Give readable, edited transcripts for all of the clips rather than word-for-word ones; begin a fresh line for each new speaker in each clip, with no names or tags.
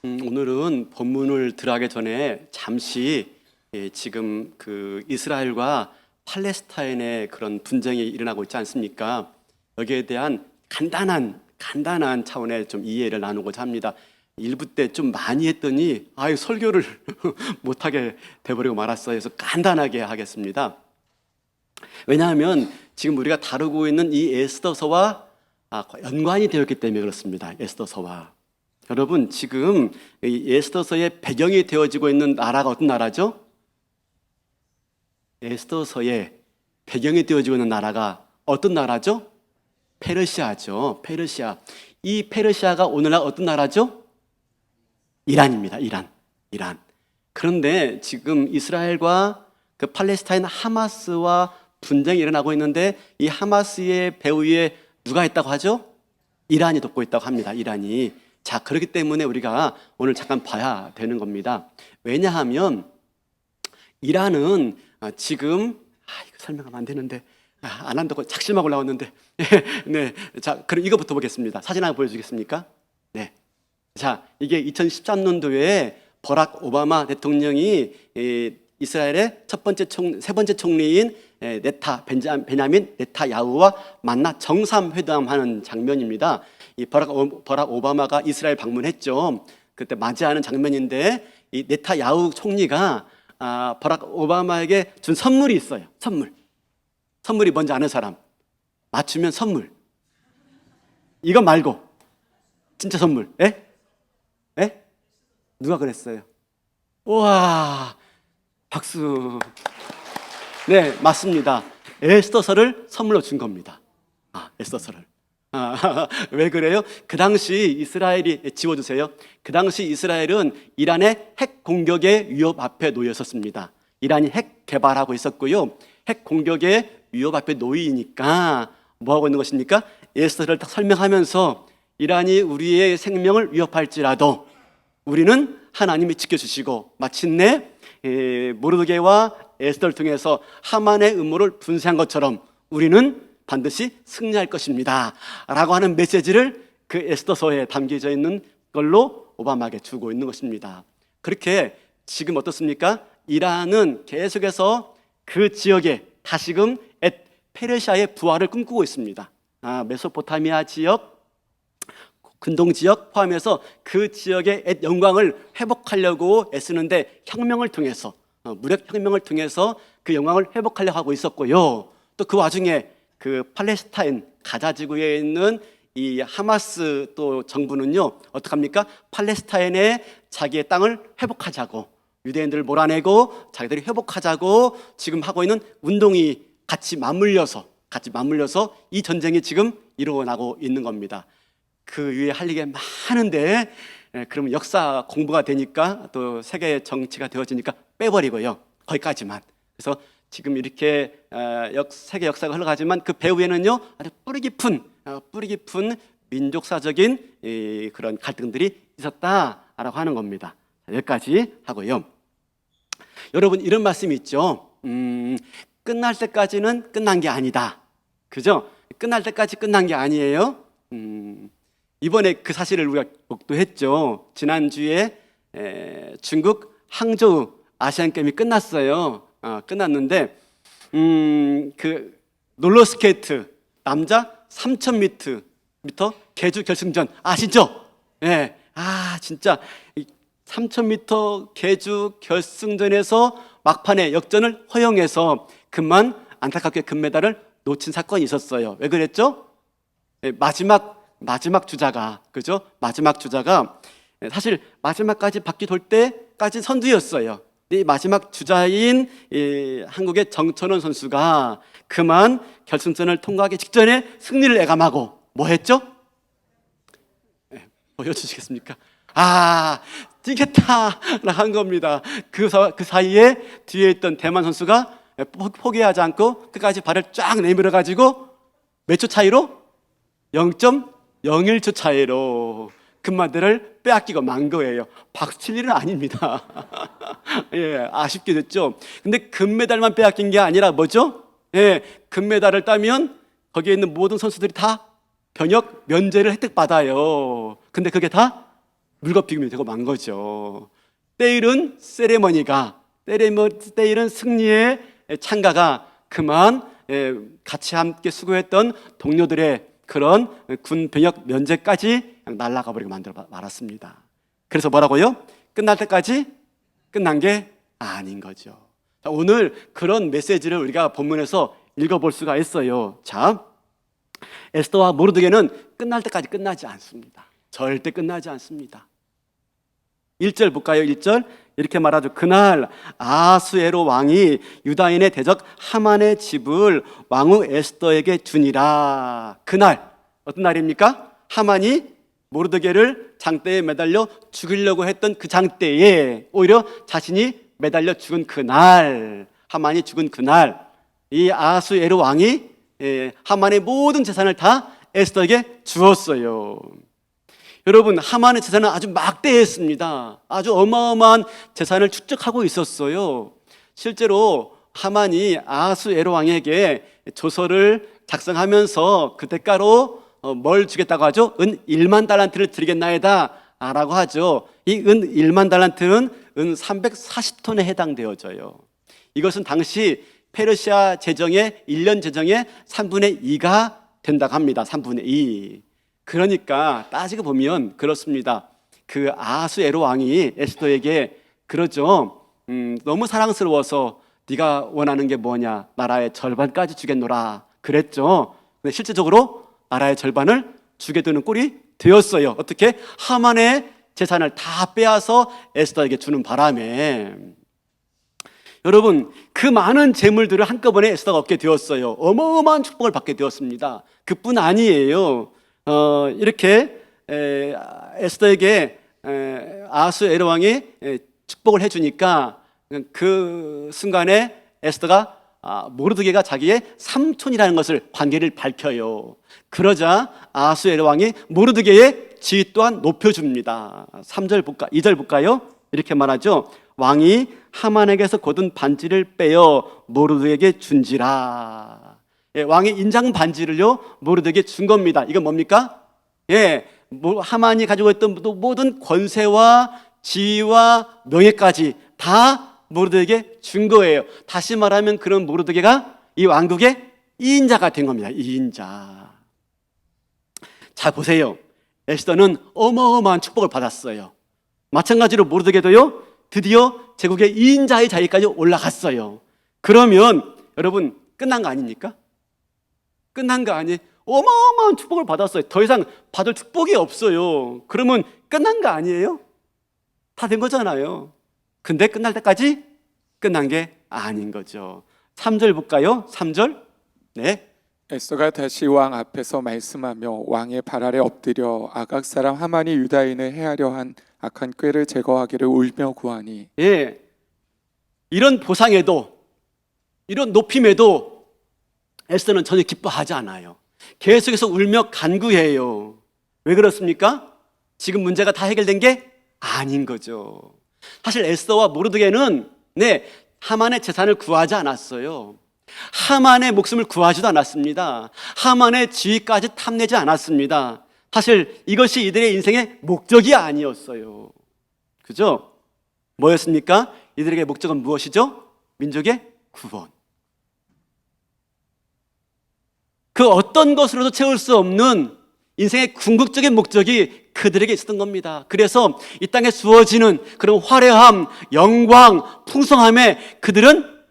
오늘은 본문을 들어가기 전에 잠시 지금 그 이스라엘과 팔레스타인의 그런 분쟁이 일어나고 있지 않습니까? 여기에 대한 간단한 차원의 좀 이해를 나누고자 합니다. 일부 때 좀 많이 했더니 설교를 못하게 돼버리고 말았어요. 그래서 간단하게 하겠습니다. 왜냐하면 지금 우리가 다루고 있는 이 에스더서와 연관이 되어 있기 때문에 그렇습니다. 에스더서와. 여러분, 지금 이 에스더서의 배경이 되어지고 있는 나라가 어떤 나라죠? 에스더서의 배경이 되어지고 있는 나라가 어떤 나라죠? 페르시아죠. 페르시아. 이 페르시아가 오늘날 어떤 나라죠? 이란입니다. 이란. 그런데 지금 이스라엘과 그 팔레스타인 하마스와 분쟁이 일어나고 있는데 이 하마스의 배후에 누가 있다고 하죠? 이란이 돕고 있다고 합니다. 이란이. 자, 그렇기 때문에 우리가 오늘 잠깐 봐야 되는 겁니다. 왜냐하면 이란은 지금 이거 설명하면 안 되는데 안 한다고 작심하고 나왔는데 네, 자, 그럼 이거부터 보겠습니다. 사진 하나 보여주겠습니까? 네, 자, 이게 2013년도에 버락 오바마 대통령이 이스라엘의 세 번째 총리인 베냐민 네타야후와 만나 정상회담하는 장면입니다. 이 버락 오바마가 이스라엘 방문했죠. 그때 맞이하는 장면인데 이 네타야후 총리가 버락 오바마에게 준 선물이 있어요. 선물이 뭔지 아는 사람? 맞추면 선물. 이거 말고 진짜 선물. 예? 누가 그랬어요? 우와, 박수. 네, 맞습니다. 에스더서를 선물로 준 겁니다. 에스더서를. 왜 그래요? 그 당시 이스라엘이, 지워주세요. 그 당시 이스라엘은 이란의 핵 공격의 위협 앞에 놓여 있었습니다. 이란이 핵 개발하고 있었고요. 핵 공격의 위협 앞에 놓이니까 뭐 하고 있는 것입니까? 에스더를 딱 설명하면서 이란이 우리의 생명을 위협할지라도 우리는 하나님이 지켜주시고 마침내 모르드게와 에스더를 통해서 하만의 음모를 분쇄한 것처럼 우리는 반드시 승리할 것입니다 라고 하는 메시지를 그 에스더서에 담겨져 있는 걸로 오바마에게 주고 있는 것입니다. 그렇게 지금 어떻습니까? 이란은 계속해서 그 지역에 다시금 페르시아의 부활을 꿈꾸고 있습니다. 메소포타미아 지역, 근동 지역 포함해서 그 지역의 영광을 회복하려고 애쓰는데 혁명을 통해서, 무력 혁명을 통해서 그 영광을 회복하려고 하고 있었고요. 또 그 와중에 그 팔레스타인 가자 지구에 있는 이 하마스 또 정부는요, 어떡합니까? 팔레스타인의 자기의 땅을 회복하자고, 유대인들을 몰아내고 자기들이 회복하자고 지금 하고 있는 운동이 같이 맞물려서 이 전쟁이 지금 일어나고 있는 겁니다. 그 위에 할 얘기가 많은데 그러면 역사 공부가 되니까 또 세계 정치가 되어지니까 빼버리고요. 거기까지만. 그래서 지금 이렇게 세계 역사가 흘러가지만 그 배후에는요 아주 뿌리 깊은 민족사적인 그런 갈등들이 있었다라고 하는 겁니다. 여기까지 하고요. 여러분, 이런 말씀이 있죠. 끝날 때까지는 끝난 게 아니다. 그죠? 끝날 때까지 끝난 게 아니에요. 이번에 그 사실을 우리가 목도했죠. 지난주에 중국 항저우 아시안게임이 끝났어요. 끝났는데 그 롤러스케이트 남자 3000m 계주 결승전 아시죠? 예. 진짜 3000m 계주 결승전에서 막판에 역전을 허용해서 그만 안타깝게 금메달을 놓친 사건이 있었어요. 왜 그랬죠? 마지막 주자가, 그죠? 마지막 주자가 사실 마지막까지 바퀴 돌 때까지 선두였어요. 이 마지막 주자인 한국의 정천원 선수가 그만 결승전을 통과하기 직전에 승리를 예감하고 뭐 했죠? 보여주시겠습니까? 뛰겠다라고 한 겁니다. 그 사이에 뒤에 있던 대만 선수가 포기하지 않고 끝까지 발을 쫙 내밀어 가지고 몇 초 차이로? 0.01초 차이로 금메달을 빼앗기고 만 거예요. 박수 칠 일은 아닙니다. 예, 아쉽게 됐죠. 근데 금메달만 빼앗긴 게 아니라 뭐죠? 예, 금메달을 따면 거기에 있는 모든 선수들이 다 병역 면제를 혜택받아요. 근데 그게 다 물거품이 되고 만 거죠. 때이른 세레머니가, 때이른 승리의 찬가가 그만 같이 함께 수고했던 동료들의 그런 군 병역 면제까지 날아가 버리고 만들어 말았습니다. 그래서 뭐라고요? 끝날 때까지 끝난 게 아닌 거죠. 자, 오늘 그런 메시지를 우리가 본문에서 읽어볼 수가 있어요. 자, 에스더와 모르드게는 끝날 때까지 끝나지 않습니다. 절대 끝나지 않습니다. 1절 볼까요? 1절 이렇게 말하죠. 그날 아수에로 왕이 유다인의 대적 하만의 집을 왕후 에스더에게 주니라. 그날 어떤 날입니까? 하만이 모르드게를 장대에 매달려 죽이려고 했던 그 장대에 오히려 자신이 매달려 죽은 그날, 하만이 죽은 그날, 이 아수에로 왕이 하만의 모든 재산을 다 에스더에게 주었어요. 여러분, 하만의 재산은 아주 막대했습니다. 아주 어마어마한 재산을 축적하고 있었어요. 실제로 하만이 아수에로 왕에게 조서를 작성하면서 그 대가로 뭘 주겠다고 하죠? 은 1만 달란트를 드리겠나이다 라고 하죠. 이 은 1만 달란트는 은 340톤에 해당되어져요. 이것은 당시 페르시아 재정의 1년 재정의 3분의 2가 된다고 합니다. 3분의 2. 그러니까 따지고 보면 그렇습니다. 그 아수에로 왕이 에스더에게 그러죠. 너무 사랑스러워서 네가 원하는 게 뭐냐? 나라의 절반까지 주겠노라 그랬죠. 근데 실제적으로 나라의 절반을 주게 되는 꼴이 되었어요. 어떻게? 하만의 재산을 다 빼앗아 에스더에게 주는 바람에. 여러분, 그 많은 재물들을 한꺼번에 에스더가 얻게 되었어요. 어마어마한 축복을 받게 되었습니다. 그뿐 아니에요. 이렇게 에스더에게 아수에로 왕이 축복을 해주니까 그 순간에 에스더가 모르드게가 자기의 삼촌이라는 것을 관계를 밝혀요. 그러자 아수에로 왕이 모르드게의 지위 또한 높여줍니다. 3절 볼까? 2절 볼까요? 이렇게 말하죠. 왕이 하만에게서 거둔 반지를 빼어 모르드게에게 준지라. 왕이 인장 반지를요 모르드게에게 준 겁니다. 이건 뭡니까? 하만이 가지고 있던 모든 권세와 지위와 명예까지 다 모르드게에게 준 거예요. 다시 말하면 그런 모르드게가 이 왕국의 2인자가 된 겁니다. 2인자. 자, 보세요. 에스더는 어마어마한 축복을 받았어요. 마찬가지로 모르드게도요 드디어 제국의 2인자의 자리까지 올라갔어요. 그러면 여러분 끝난 거 아닙니까? 끝난 거 아니에요? 어마어마한 축복을 받았어요. 더 이상 받을 축복이 없어요. 그러면 끝난 거 아니에요? 다 된 거잖아요. 근데 끝날 때까지 끝난 게 아닌 거죠. 3절 볼까요? 3절. 네.
에스더가 다시 왕 앞에서 말씀하며 왕의 발 아래 엎드려 아각 사람 하만이 유다인을 해하려 한 악한 꾀를 제거하기를 울며 구하니.
이런 보상에도 이런 높임에도 에스더는 전혀 기뻐하지 않아요. 계속해서 울며 간구해요. 왜 그렇습니까? 지금 문제가 다 해결된 게 아닌 거죠. 사실 에스더와 모르드게는 하만의 재산을 구하지 않았어요. 하만의 목숨을 구하지도 않았습니다. 하만의 지위까지 탐내지 않았습니다. 사실 이것이 이들의 인생의 목적이 아니었어요. 그죠? 뭐였습니까? 이들에게 목적은 무엇이죠? 민족의 구원. 그 어떤 것으로도 채울 수 없는 인생의 궁극적인 목적이 그들에게 있었던 겁니다. 그래서 이 땅에 주어지는 그런 화려함, 영광, 풍성함에 그들은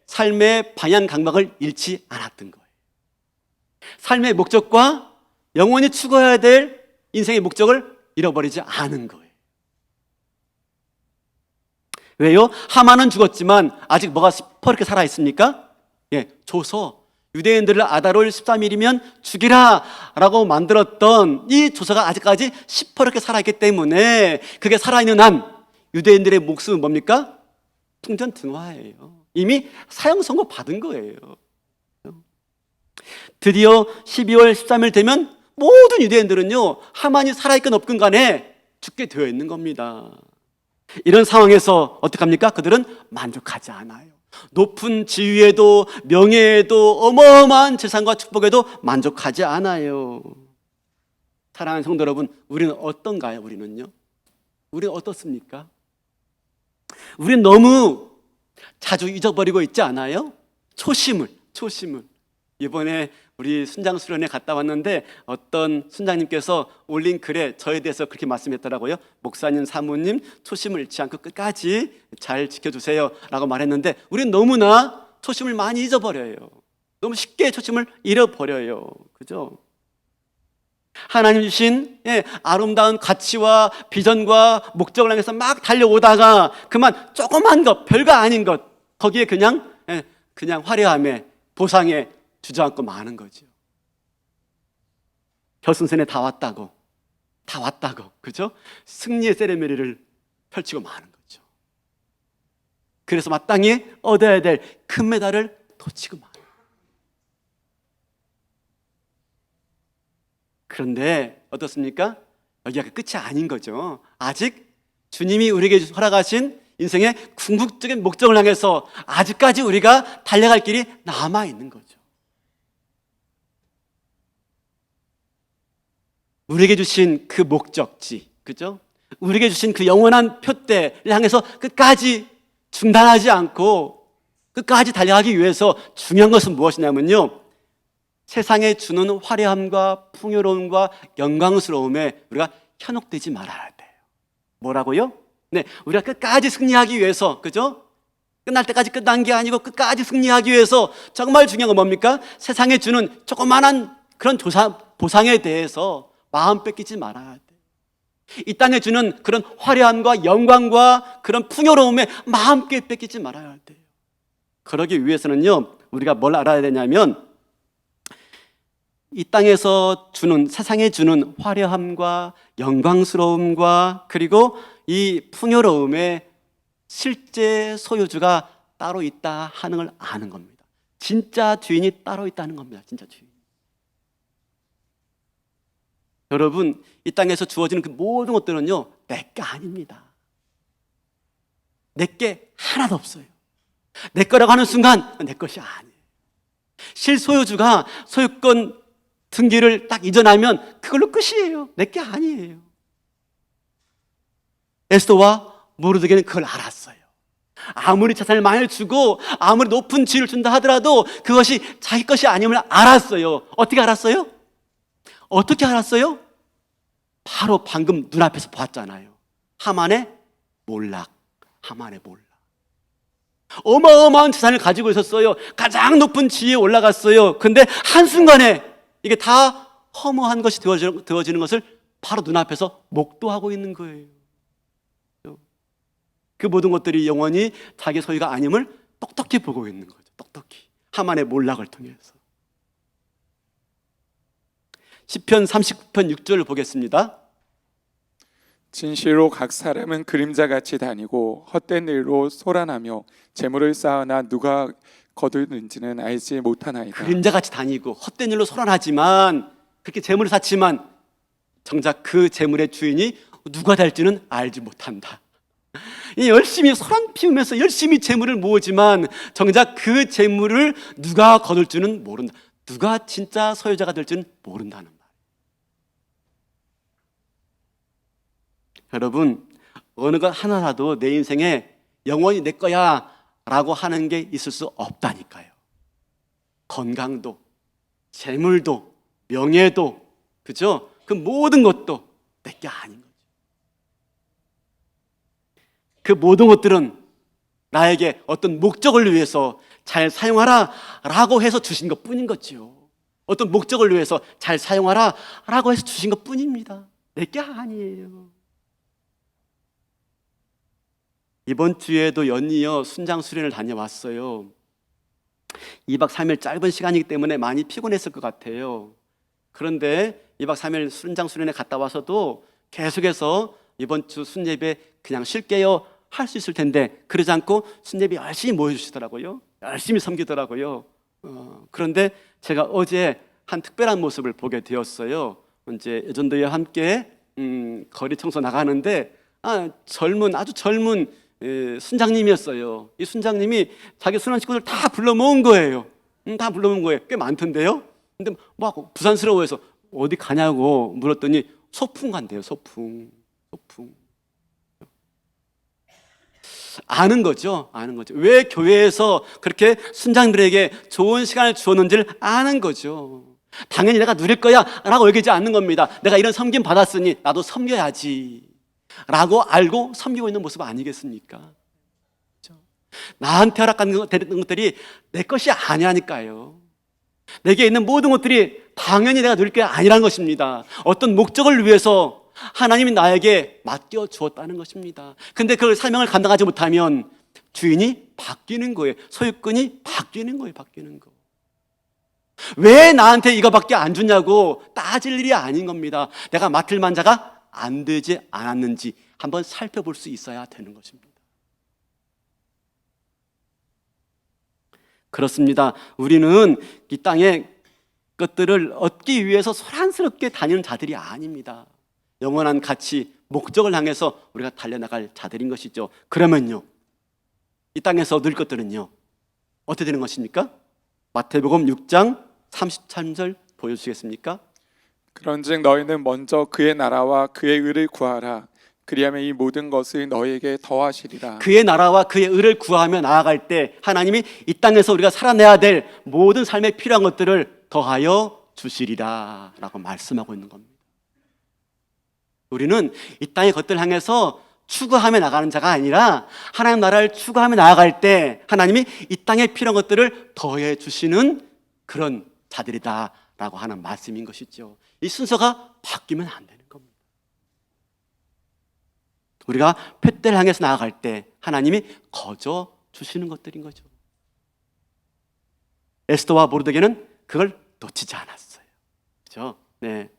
삶의 방향 감각을 잃지 않았던 거예요. 삶의 목적과 영원히 추구해야 될 인생의 목적을 잃어버리지 않은 거예요. 왜요? 하만은 죽었지만 아직 뭐가 시퍼렇게 살아있습니까? 조서, 유대인들을 아달월 13일이면 죽이라 라고 만들었던 이 조서가 아직까지 시퍼렇게 살아있기 때문에 그게 살아있는 한 유대인들의 목숨은 뭡니까? 풍전등화예요. 이미 사형 선고 받은 거예요. 드디어 12월 13일 되면 모든 유대인들은요 하만이 살아있건 없건 간에 죽게 되어 있는 겁니다. 이런 상황에서 어떡합니까? 그들은 만족하지 않아요. 높은 지위에도 명예에도 어마어마한 재산과 축복에도 만족하지 않아요. 사랑하는 성도 여러분, 우리는 어떤가요? 우리는요 우리는 어떻습니까? 우리는 너무 자주 잊어버리고 있지 않아요? 초심을. 이번에 우리 순장 수련회 갔다 왔는데 어떤 순장님께서 올린 글에 저에 대해서 그렇게 말씀했더라고요. 목사님, 사모님, 초심을 잃지 않고 끝까지 잘 지켜주세요 라고 말했는데, 우리는 너무나 초심을 많이 잊어버려요. 너무 쉽게 초심을 잃어버려요. 그죠? 하나님 주신 아름다운 가치와 비전과 목적을 향해서 막 달려오다가 그만 조그만 것, 별거 아닌 것, 거기에 그냥 화려함에, 보상에 주저앉고 마는 거죠. 결승선에 다 왔다고, 그죠? 승리의 세레머니를 펼치고 마는 거죠. 그래서 마땅히 얻어야 될 금메달을 놓치고 마는 거예요. 그런데 어떻습니까? 여기가 끝이 아닌 거죠. 아직 주님이 우리에게 허락하신 인생의 궁극적인 목적을 향해서 아직까지 우리가 달려갈 길이 남아있는 거죠. 우리에게 주신 그 목적지, 그죠? 우리에게 주신 그 영원한 표대를 향해서 끝까지 중단하지 않고 끝까지 달려가기 위해서 중요한 것은 무엇이냐면요, 세상에 주는 화려함과 풍요로움과 영광스러움에 우리가 현혹되지 말아야 돼요. 뭐라고요? 네, 우리가 끝까지 승리하기 위해서, 그죠? 끝날 때까지 끝난 게 아니고 끝까지 승리하기 위해서 정말 중요한 건 뭡니까? 세상에 주는 조그마한 그런 보상에 대해서 마음 뺏기지 말아야 돼요. 이 땅에 주는 그런 화려함과 영광과 그런 풍요로움에 마음 뺏기지 말아야 돼요. 그러기 위해서는요, 우리가 뭘 알아야 되냐면, 이 땅에서 주는, 세상에 주는 화려함과 영광스러움과 그리고 이 풍요로움의 실제 소유주가 따로 있다 하는 걸 아는 겁니다. 진짜 주인이 따로 있다는 겁니다. 진짜 주인. 여러분, 이 땅에서 주어지는 그 모든 것들은요, 내게 아닙니다. 내게 하나도 없어요. 내 거라고 하는 순간 내 것이 아니에요. 실소유주가 소유권 등기를 딱 이전하면 그걸로 끝이에요. 내게 아니에요. 에스더와 모르드게는 그걸 알았어요. 아무리 자산을 많이 주고 아무리 높은 지위를 준다 하더라도 그것이 자기 것이 아님을 알았어요. 어떻게 알았어요? 어떻게 알았어요? 바로 방금 눈앞에서 봤잖아요. 하만의 몰락. 어마어마한 재산을 가지고 있었어요. 가장 높은 지위에 올라갔어요. 근데 한순간에 이게 다 허무한 것이 되어지는 것을 바로 눈앞에서 목도하고 있는 거예요. 그 모든 것들이 영원히 자기 소유가 아님을 똑똑히 보고 있는 거죠. 똑똑히. 하만의 몰락을 통해서. 시편 39편 6절을 보겠습니다.
진실로 각 사람은 그림자같이 다니고 헛된 일로 소란하며 재물을 쌓으나 누가 거두는지는 알지 못하나이다.
그림자같이 다니고 헛된 일로 소란하지만, 그렇게 재물을 쌓지만 정작 그 재물의 주인이 누가 될지는 알지 못한다. 열심히 소란 피우면서 열심히 재물을 모으지만 정작 그 재물을 누가 거둘 줄은 모른다. 누가 진짜 소유자가 될지는 모른다는 말. 여러분, 어느 것 하나라도 내 인생에 영원히 내 거야 라고 하는 게 있을 수 없다니까요. 건강도, 재물도, 명예도, 그죠? 그 모든 것도 내게 아닌 거죠. 그 모든 것들은 나에게 어떤 목적을 위해서 잘 사용하라 라고 해서 주신 것 뿐인 거죠. 어떤 목적을 위해서 잘 사용하라 라고 해서 주신 것 뿐입니다. 내게 아니에요. 이번 주에도 연이어 순장 수련을 다녀왔어요. 2박 3일 짧은 시간이기 때문에 많이 피곤했을 것 같아요. 그런데 2박 3일 순장 수련에 갔다 와서도 계속해서 이번 주 순예배 그냥 쉴게요 할 수 있을 텐데, 그러지 않고 순예배 열심히 모여주시더라고요. 열심히 섬기더라고요. 그런데 제가 어제 한 특별한 모습을 보게 되었어요. 이제 여전도회와 함께 거리 청소 나가는데 아주 젊은 순장님이었어요. 이 순장님이 자기 순환 식구들 다 불러 모은 거예요. 다 불러 모은 거예요. 꽤 많던데요. 근데 막 부산스러워해서 어디 가냐고 물었더니 소풍 간대요. 소풍. 아는 거죠. 아는 거죠. 왜 교회에서 그렇게 순장들에게 좋은 시간을 주었는지를 아는 거죠. 당연히 내가 누릴 거야 라고 여기지 않는 겁니다. 내가 이런 섬김 받았으니 나도 섬겨야지 라고 알고 섬기고 있는 모습 아니겠습니까? 그렇죠? 나한테 허락하는 것들이 내 것이 아니라니까요. 내게 있는 모든 것들이 당연히 내가 누릴 게 아니라는 것입니다. 어떤 목적을 위해서 하나님이 나에게 맡겨 주었다는 것입니다. 근데 그 사명을 감당하지 못하면 주인이 바뀌는 거예요. 소유권이 바뀌는 거예요. 바뀌는 거. 왜 나한테 이거밖에 안 주냐고 따질 일이 아닌 겁니다. 내가 맡을 만자가 안 되지 않았는지 한번 살펴볼 수 있어야 되는 것입니다. 그렇습니다. 우리는 이 땅의 것들을 얻기 위해서 소란스럽게 다니는 자들이 아닙니다. 영원한 가치, 목적을 향해서 우리가 달려나갈 자들인 것이죠. 그러면요, 이 땅에서 얻을 것들은요 어떻게 되는 것입니까? 마태복음 6장 33절 보여주시겠습니까?
그런즉 너희는 먼저 그의 나라와 그의 의를 구하라. 그리하면 이 모든 것을 너희에게 더하시리라.
그의 나라와 그의 의를 구하며 나아갈 때 하나님이 이 땅에서 우리가 살아내야 될 모든 삶에 필요한 것들을 더하여 주시리라 라고 말씀하고 있는 겁니다. 우리는 이 땅의 것들을 향해서 추구하며 나가는 자가 아니라 하나님 나라를 추구하며 나아갈 때 하나님이 이 땅에 필요한 것들을 더해 주시는 그런 자들이다 라고 하는 말씀인 것이죠. 이 순서가 바뀌면 안 되는 겁니다. 우리가 푯대를 향해서 나아갈 때 하나님이 거저 주시는 것들인 거죠. 에스더와 모르드게는 그걸 놓치지 않았어요. 그렇죠? 네.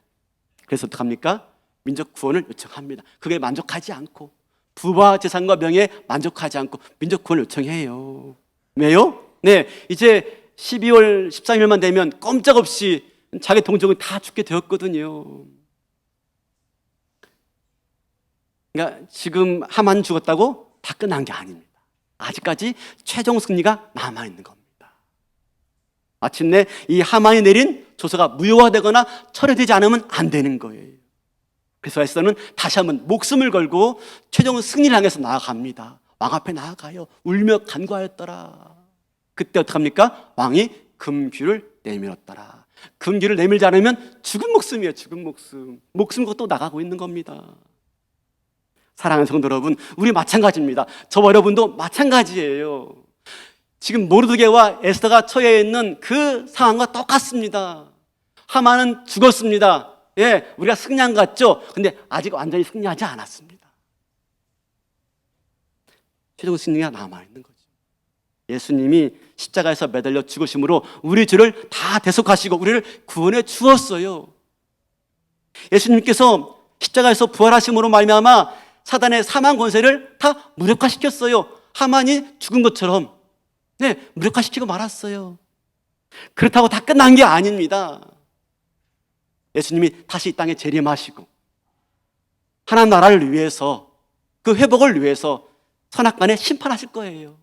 그래서 어떡합니까? 민족 구원을 요청합니다. 그게 만족하지 않고 부와 재산과 명예에 만족하지 않고 민족 구원을 요청해요. 왜요? 네, 이제 12월 13일만 되면 꼼짝없이 자기 동족은 다 죽게 되었거든요. 그러니까 지금 하만 죽었다고 다 끝난 게 아닙니다. 아직까지 최종 승리가 남아있는 겁니다. 마침내 이 하만이 내린 조서가 무효화되거나 철회되지 않으면 안 되는 거예요. 그래서 에스더는 다시 한번 목숨을 걸고 최종 승리를 향해서 나아갑니다. 왕 앞에 나아가요. 울며 간구하였더라. 그때 어떡합니까? 왕이 금귀를 내밀었더라. 금귀를 내밀지 않으면 죽은 목숨이에요. 죽은 목숨. 목숨 것도 나가고 있는 겁니다. 사랑하는 성도 여러분, 우리 마찬가지입니다. 저와 여러분도 마찬가지예요. 지금 모르드게와 에스더가 처해 있는 그 상황과 똑같습니다. 하만은 죽었습니다. 예, 우리가 승리한 것 같죠? 근데 아직 완전히 승리하지 않았습니다. 최종 승리가 남아있는 거죠. 예수님이 십자가에서 매달려 죽으심으로 우리 죄를 다 대속하시고 우리를 구원해 주었어요. 예수님께서 십자가에서 부활하심으로 말미암아 사단의 사망 권세를 다 무력화시켰어요. 하만이 죽은 것처럼 무력화시키고 말았어요. 그렇다고 다 끝난 게 아닙니다. 예수님이 다시 이 땅에 재림하시고 하나님 나라를 위해서 그 회복을 위해서 선악간에 심판하실 거예요.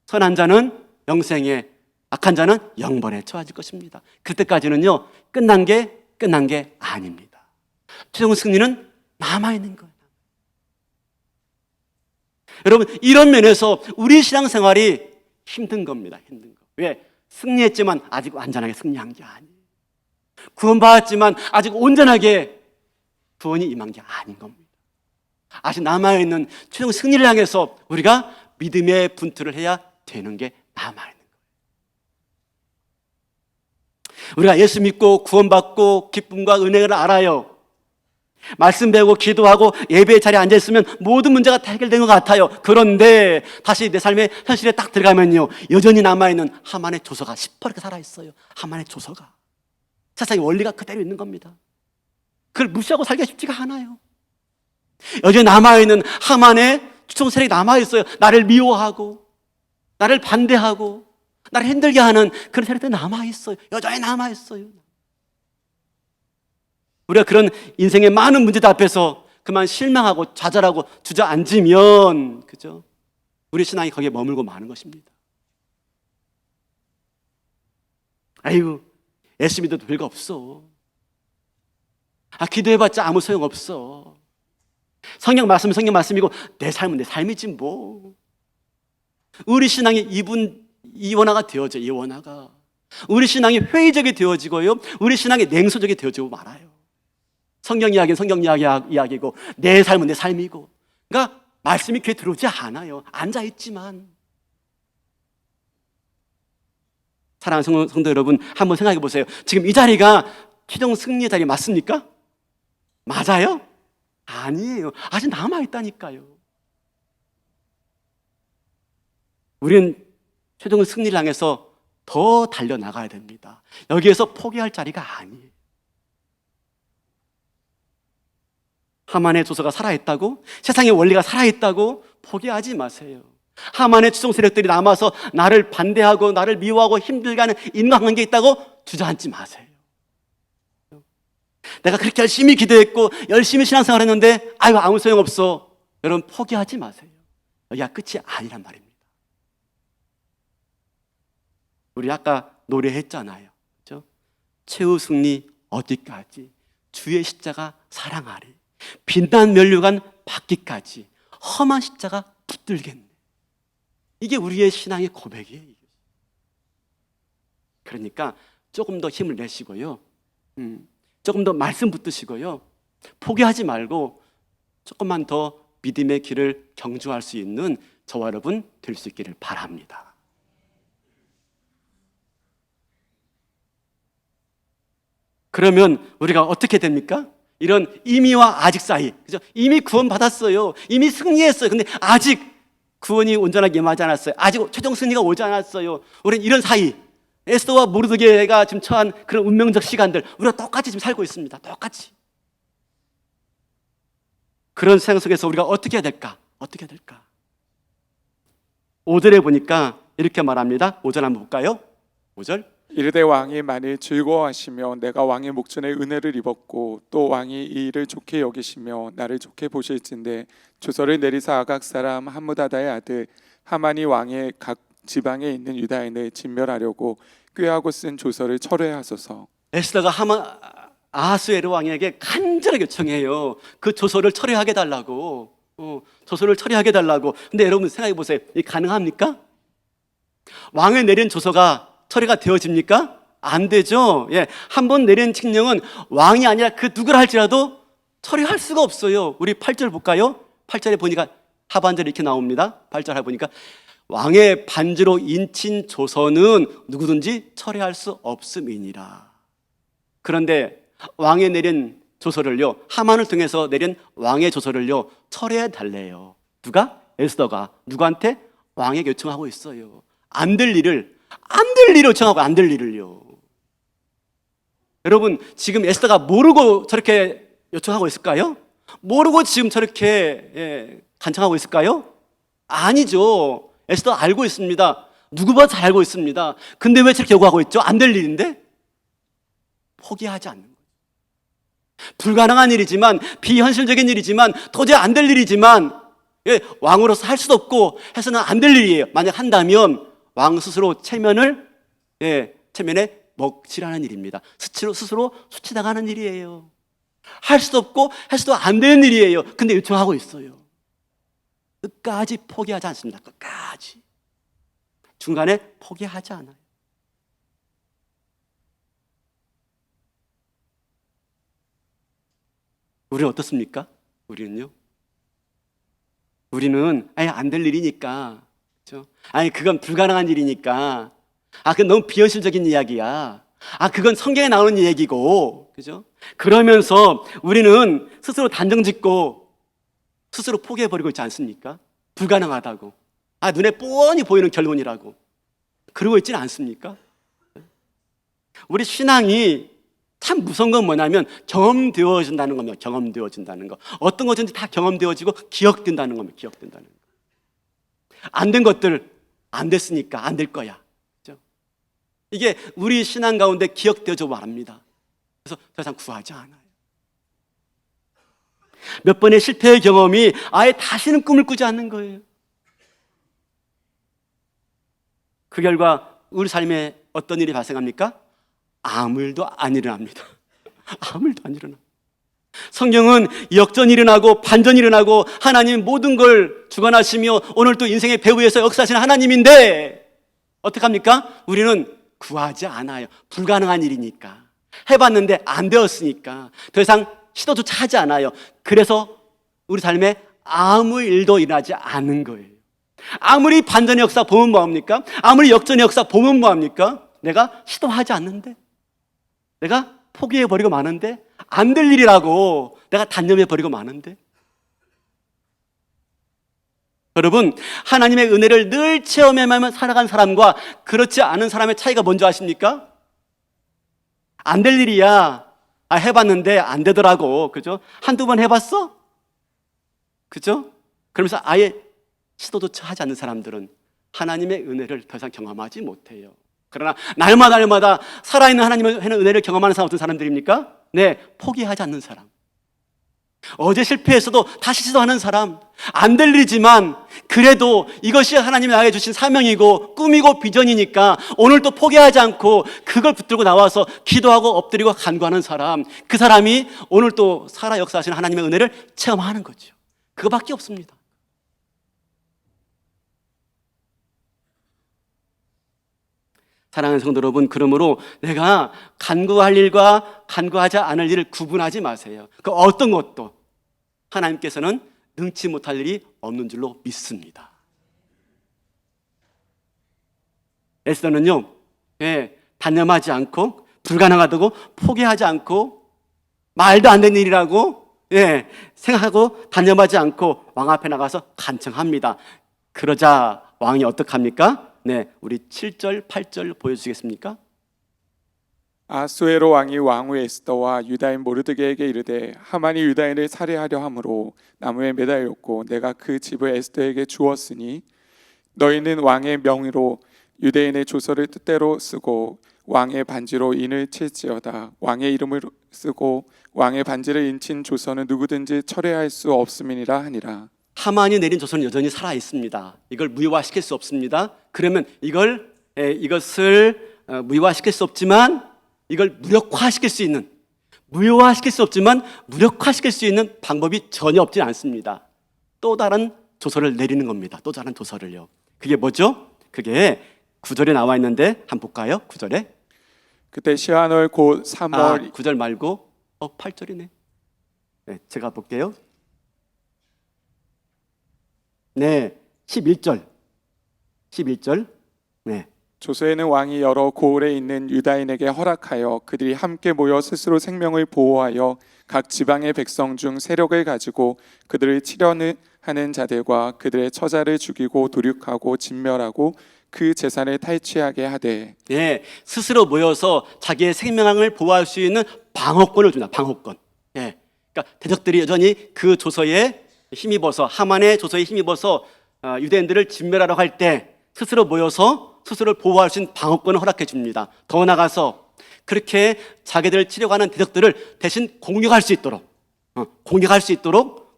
선한 자는 영생에, 악한 자는 영번에 처하질 것입니다. 그때까지는요 끝난 게 아닙니다. 최종 승리는 남아있는 거예요. 여러분, 이런 면에서 우리 신앙생활이 힘든 겁니다. 힘든 거. 왜? 승리했지만 아직 완전하게 승리한 게 아니에요. 구원받았지만 아직 온전하게 구원이 임한 게 아닌 겁니다. 아직 남아있는 최종 승리를 향해서 우리가 믿음의 분투를 해야 되는 게 남아있는 거예요. 우리가 예수 믿고 구원받고 기쁨과 은혜를 알아요. 말씀 배우고 기도하고 예배의 자리에 앉아있으면 모든 문제가 다 해결된 것 같아요. 그런데 다시 내 삶의 현실에 딱 들어가면요 여전히 남아있는 하만의 조서가 시퍼렇게 살아있어요. 하만의 조서가 세상의 원리가 그대로 있는 겁니다. 그걸 무시하고 살기가 쉽지가 않아요. 여전히 남아있는 하만의 추종 세력이 남아있어요. 나를 미워하고 나를 반대하고 나를 힘들게 하는 그런 세력들이 남아있어요. 여전히 남아있어요. 우리가 그런 인생의 많은 문제들 앞에서 그만 실망하고 좌절하고 주저앉으면 그죠? 우리 신앙이 거기에 머물고 마는 것입니다. 아이고 예수 믿어도 별거 없어. 기도해봤자 아무 소용없어. 성경 말씀은 성경 말씀이고 내 삶은 내 삶이지 뭐. 우리 신앙이 이원화가 되어져, 이원화가. 우리 신앙이 회의적이 되어지고요. 우리 신앙이 냉소적이 되어지고 말아요. 성경 이야기는 성경 이야기고 내 삶은 내 삶이고. 그러니까 말씀이 귀에 들어오지 않아요. 앉아있지만. 사랑하는 성도 여러분, 한번 생각해 보세요. 지금 이 자리가 최종 승리의 자리 맞습니까? 맞아요? 아니에요. 아직 남아있다니까요. 우리는 최종 승리를 향해서 더 달려나가야 됩니다. 여기에서 포기할 자리가 아니에요. 하만의 조서가 살아있다고, 세상의 원리가 살아있다고 포기하지 마세요. 하만의 추종 세력들이 남아서 나를 반대하고 나를 미워하고 힘들게 하는 인간관계에 있다고 주저앉지 마세요. 내가 그렇게 열심히 기도했고 열심히 신앙생활 했는데 아무 소용없어. 여러분 포기하지 마세요. 여기가 끝이 아니란 말입니다. 우리 아까 노래했잖아요. 그렇죠? 최후 승리 어디까지, 주의 십자가 사랑하리, 빛난 면류관 받기까지 험한 십자가 붙들겠네. 이게 우리의 신앙의 고백이에요. 그러니까 조금 더 힘을 내시고요. 조금 더 말씀 붙드시고요. 포기하지 말고 조금만 더 믿음의 길을 경주할 수 있는 저와 여러분 될 수 있기를 바랍니다. 그러면 우리가 어떻게 됩니까? 이런 이미와 아직 사이, 그죠? 이미 구원 받았어요. 이미 승리했어요. 근데 아직 구원이 온전하게 임하지 않았어요. 아직 최종 승리가 오지 않았어요. 우리는 이런 사이, 에스더와 모르드게가 지금 처한 그런 운명적 시간들, 우리가 똑같이 지금 살고 있습니다. 똑같이. 그런 세상 속에서 우리가 어떻게 해야 될까? 어떻게 해야 될까? 5절에 보니까 이렇게 말합니다. 5절 한번 볼까요? 5절.
이르되 왕이 만일 즐거워하시며 내가 왕의 목전에 은혜를 입었고 또 왕이 이 일을 좋게 여기시며 나를 좋게 보실진대 조서를 내리사 아각 사람 함무다다의 아들 하만이 왕의 각 지방에 있는 유다인을 진멸하려고 꾀하고 쓴 조서를 철회하소서.
에스더가 아하스웨르 왕에게 간절하게 요청해요. 그 조서를 철회하게 달라고. 조서를 처리하게 달라고. 근데 여러분 생각해 보세요. 이게 가능합니까? 왕이 내린 조서가 처리가 되어집니까? 안 되죠. 예, 한번 내린 칙령은 왕이 아니라 그 누구라 할지라도 처리할 수가 없어요. 우리 8절 볼까요? 8절에 보니까 하반절에 이렇게 나옵니다. 8절 보니까 왕의 반지로 인친 조서는 누구든지 처리할 수 없음이니라. 그런데 왕이 내린 조서를요, 하만을 통해서 내린 왕의 조서를요 처리해 달래요. 누가? 에스더가. 누구한테? 왕에게 요청하고 있어요. 안 될 일을 요청하고 안 될 일을요. 여러분 지금 에스더가 모르고 저렇게 요청하고 있을까요? 모르고 지금 저렇게 간청하고 있을까요? 아니죠. 에스더 알고 있습니다. 누구보다 잘 알고 있습니다. 근데 왜 저렇게 요구하고 있죠? 안 될 일인데? 포기하지 않는 거예요. 불가능한 일이지만, 비현실적인 일이지만, 도저히 안 될 일이지만, 왕으로서 할 수도 없고 해서는 안 될 일이에요. 만약 한다면 왕 스스로 체면에 먹칠하는 일입니다. 스스로 수치당하는 일이에요. 할 수도 없고 해서도 안 되는 일이에요. 근데 요청하고 있어요. 끝까지 포기하지 않습니다. 끝까지. 중간에 포기하지 않아요. 우리는 어떻습니까? 우리는요? 우리는 안 될 일이니까, 그렇죠? 그건 불가능한 일이니까, 그건 너무 비현실적인 이야기야. 그건 성경에 나오는 얘기고, 그죠? 그러면서 우리는 스스로 단정짓고 스스로 포기해버리고 있지 않습니까? 불가능하다고. 눈에 뻔히 보이는 결론이라고. 그러고 있지는 않습니까? 우리 신앙이 참 무서운 건 뭐냐면 경험되어진다는 겁니다. 경험되어진다는 거. 어떤 것인지 다 경험되어지고 기억된다는 겁니다. 기억된다는 거. 안 된 것들 안 됐으니까 안 될 거야. 그렇죠? 이게 우리 신앙 가운데 기억되어져 말합니다. 그래서 더 이상 구하지 않아요. 몇 번의 실패의 경험이 아예 다시는 꿈을 꾸지 않는 거예요. 그 결과 우리 삶에 어떤 일이 발생합니까? 아무 일도 안 일어납니다. 아무 일도 안 일어나. 성경은 역전이 일어나고 반전이 일어나고 하나님 모든 걸 주관하시며 오늘 또 인생의 배후에서 역사하시는 하나님인데 어떡합니까? 우리는 구하지 않아요. 불가능한 일이니까. 해봤는데 안 되었으니까 더 이상 시도조차 하지 않아요. 그래서 우리 삶에 아무 일도 일어나지 않는 거예요. 아무리 반전의 역사 보면 뭐합니까? 아무리 역전의 역사 보면 뭐합니까? 내가 시도하지 않는데, 내가 포기해버리고 마는데, 안 될 일이라고 내가 단념해버리고 마는데. 여러분, 하나님의 은혜를 늘 체험해야만 살아간 사람과 그렇지 않은 사람의 차이가 뭔지 아십니까? 안 될 일이야. 해봤는데 안 되더라고. 그죠? 한두 번 해봤어? 그죠? 그러면서 아예 시도조차 하지 않는 사람들은 하나님의 은혜를 더 이상 경험하지 못해요. 그러나 날마다 살아있는 하나님의 은혜를 경험하는 사람 어떤 사람들입니까? 네, 포기하지 않는 사람. 어제 실패했어도 다시 시도하는 사람. 안 될 일이지만 그래도 이것이 하나님이 나에게 주신 사명이고 꿈이고 비전이니까 오늘 또 포기하지 않고 그걸 붙들고 나와서 기도하고 엎드리고 간구하는 사람. 그 사람이 오늘 또 살아 역사하시는 하나님의 은혜를 체험하는 거죠. 그거밖에 없습니다. 사랑하는 성도 여러분, 그러므로 내가 간구할 일과 간구하지 않을 일을 구분하지 마세요. 그 어떤 것도 하나님께서는 능치 못할 일이 없는 줄로 믿습니다. 에스더는요, 단념하지 않고 불가능하다고 포기하지 않고 말도 안 되는 일이라고 생각하고 단념하지 않고 왕 앞에 나가서 간청합니다. 그러자 왕이 어떡합니까? 네, 우리 7절, 8절 보여주시겠습니까?
아수에로 왕이 왕후 에스더와 유다인 모르드게에게 이르되 하만이 유다인을 살해하려 함으로 나무에 매달렸고 내가 그 집을 에스더에게 주었으니 너희는 왕의 명의로 유대인의 조서를 뜻대로 쓰고 왕의 반지로 인을 칠지어다. 왕의 이름을 쓰고 왕의 반지를 인친 조서는 누구든지 철회할 수 없음이니라 하니라.
하만이 내린 조서는 여전히 살아 있습니다. 이걸 무효화시킬 수 없습니다. 그러면 이것을 무효화시킬 수 없지만 이걸 무력화시킬 수 있는, 무효화시킬 수 없지만 무력화시킬 수 있는 방법이 전혀 없지 않습니다. 또 다른 조서를 내리는 겁니다. 또 다른 조서를요. 그게 뭐죠? 그게 9절에 나와 있는데 한번 볼까요? 9절에.
그때 시한월 곧 3월
9절 말고 8절이네. 네, 제가 볼게요. 네, 11절. 네.
조서에는 왕이 여러 고을에 있는 유다인에게 허락하여 그들이 함께 모여 스스로 생명을 보호하여 각 지방의 백성 중 세력을 가지고 그들을 치려는 하는 자들과 그들의 처자를 죽이고 도륙하고 진멸하고 그 재산을 탈취하게 하되
스스로 모여서 자기의 생명을 보호할 수 있는 방어권을 준다. 방어권. 그러니까 대적들이 여전히 그 조서에 힘입어서 하만의 조서에 힘입어서 유대인들을 진멸하려고 할 때 스스로 모여서 스스로를 보호할 수 있는 방어권을 허락해 줍니다. 더 나아가서 그렇게 자기들을 치려고 하는 대적들을 대신 공격할 수 있도록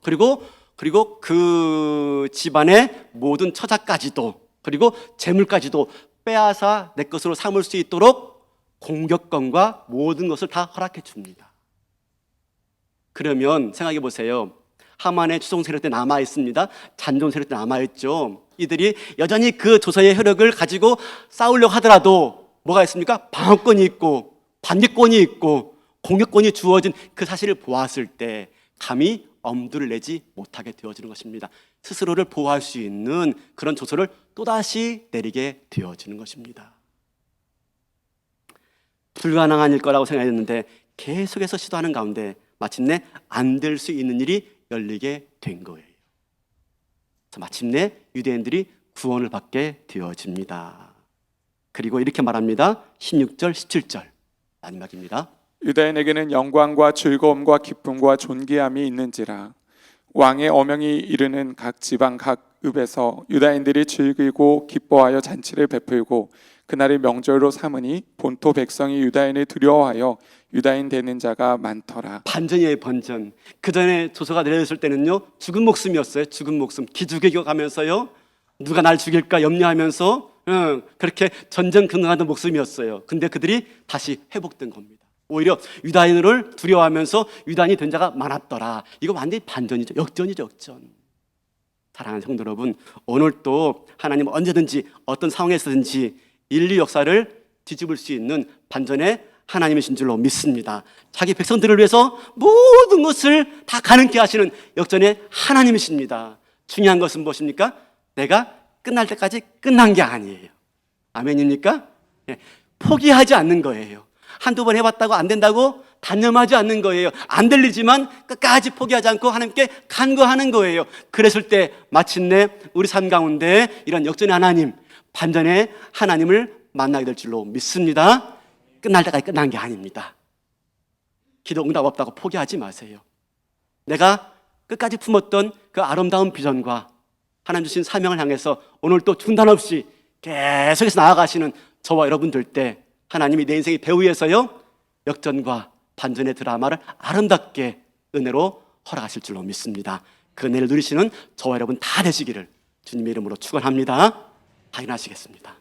그리고 그 집안의 모든 처자까지도 그리고 재물까지도 빼앗아 내 것으로 삼을 수 있도록 공격권과 모든 것을 다 허락해 줍니다. 그러면 생각해 보세요. 하만의 추종 세력들 남아 있습니다. 잔존 세력들 남아 있죠. 이들이 여전히 그 조서의 효력을 가지고 싸우려고 하더라도 뭐가 있습니까? 방어권이 있고 반대권이 있고 공격권이 주어진 그 사실을 보았을 때 감히 엄두를 내지 못하게 되어지는 것입니다. 스스로를 보호할 수 있는 그런 조서를 또다시 내리게 되어지는 것입니다. 불가능한 일 거라고 생각했는데 계속해서 시도하는 가운데 마침내 안 될 수 있는 일이 열리게 된 거예요. 마침내 유대인들이 구원을 받게 되어집니다. 그리고 이렇게 말합니다. 16절, 17절 마지막입니다.
유다인에게는 영광과 즐거움과 기쁨과 존귀함이 있는지라 왕의 어명이 이르는 각 지방 각 읍에서 유다인들이 즐기고 기뻐하여 잔치를 베풀고 그날을 명절로 삼으니 본토 백성이 유다인을 두려워하여 유다인 되는 자가 많더라.
반전이에요, 반전. 그 전에 조서가 내려졌을 때는요, 죽은 목숨이었어요. 죽은 목숨. 기죽여 가면서요, 누가 날 죽일까 염려하면서 그렇게 전전긍긍하던 목숨이었어요. 근데 그들이 다시 회복된 겁니다. 오히려 유다인을 두려워하면서 유다인이 된 자가 많았더라. 이거 완전히 반전이죠. 역전이죠, 역전. 사랑하는 성도 여러분, 오늘 또 하나님 언제든지 어떤 상황에서든지 인류 역사를 뒤집을 수 있는 반전의 하나님이신 줄로 믿습니다. 자기 백성들을 위해서 모든 것을 다 가능케 하시는 역전의 하나님이십니다. 중요한 것은 무엇입니까? 내가 끝날 때까지 끝난 게 아니에요. 아멘입니까? 예, 포기하지 않는 거예요. 한두 번 해봤다고 안 된다고 단념하지 않는 거예요. 안 들리지만 끝까지 포기하지 않고 하나님께 간구하는 거예요. 그랬을 때 마침내 우리 삶 가운데 이런 역전의 하나님, 반전의 하나님을 만나게 될 줄로 믿습니다. 끝날 때까지 끝난 게 아닙니다. 기도 응답 없다고 포기하지 마세요. 내가 끝까지 품었던 그 아름다운 비전과 하나님 주신 사명을 향해서 오늘 또 중단 없이 계속해서 나아가시는 저와 여러분들 때 하나님이 내 인생의 배후에서요 역전과 반전의 드라마를 아름답게 은혜로 허락하실 줄로 믿습니다. 그 은혜를 누리시는 저와 여러분 다 되시기를 주님의 이름으로 축원합니다. 확인하시겠습니다.